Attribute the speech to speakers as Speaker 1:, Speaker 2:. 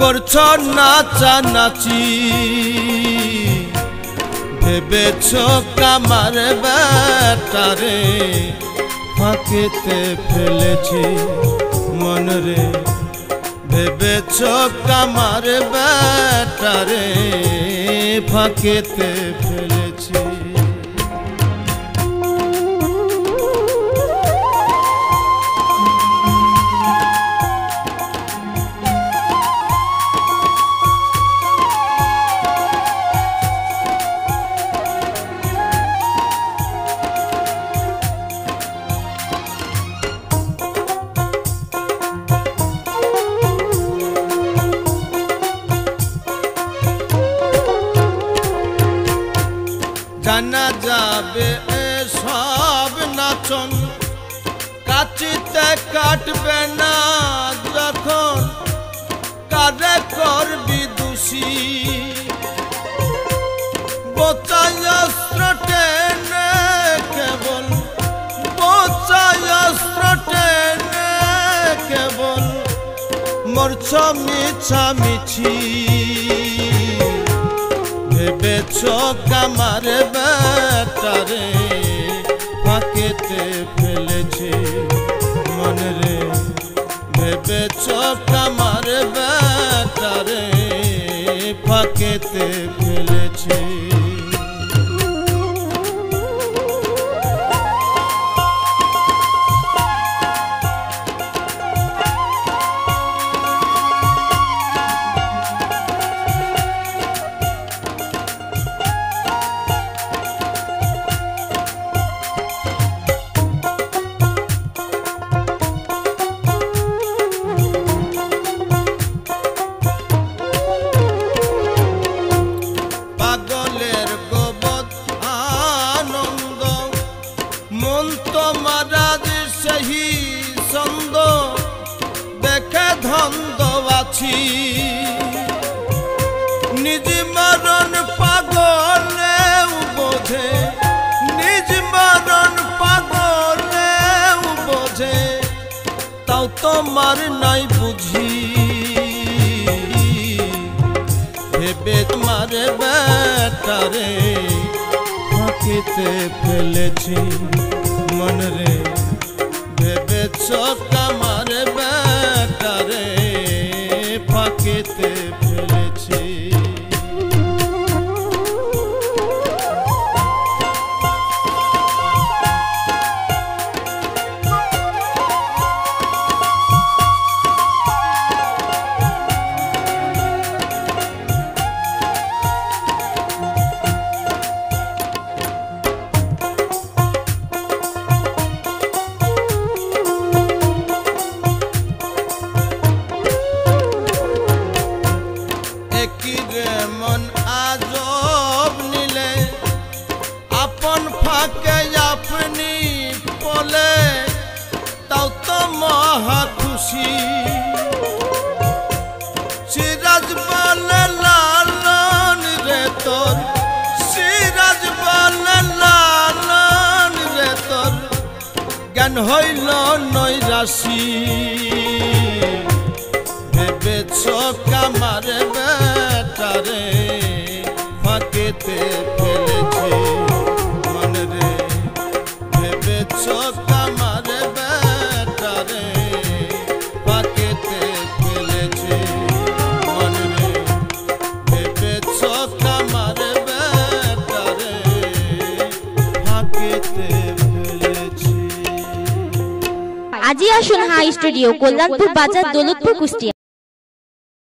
Speaker 1: করছো নাচানাচি ভেবেছো কামার বেটারে ফাঁকেতে ফেলেছি মনরে ভেবেছো কামার বেটারে ফাঁকেতে ফেলেছি জানা যাবে সব নাচন কাচিতে কাটবে না যখন কারে করবি দোষী বোচাই অস্ত্র টেনে কেবল বোচাই অস্ত্র টেনে কেবল মরছ মিছামিছি ভেবেছো কামার বেটারে ফাঁকেতে ফেলেছে মনরে ভেবেছো কামার বেটারে ফাঁকেতে ফেলেছে সেই ছন্দ দেখে ধন্দ আছি নিজ মরণ পাগলে বোঝে নিজ মরণ পাগলে বোঝে তাও তোমার নাই বুঝি ভেবে তোমার বেটারে ফাঁকেতে ফেলেছি মনরে ভেবেছো কামার বেটারে ফাঁকেতে ফেলেছি মন আজব নিলে আপন ফাঁকে আপনি বলে তাও তো মহা খুশি সিরাজ বলে লালন রে তোর সিরাজ বলে লালন রে তোর জ্ঞান হইল নৈরাশি ভেবেছো কামার বেটারে ফাঁকেতে ফেলেছে মনরে ভেবেছো কামার বেটারে ফাঁকেতে ফেলেছে মনরে ভেবেছো কামার বেটারে ফাঁকেতে ফেলেছে।
Speaker 2: আজি আসুন হাই স্টুডিও কল্যাণপুর বাজার দৌলতপুর কুষ্টিয়া।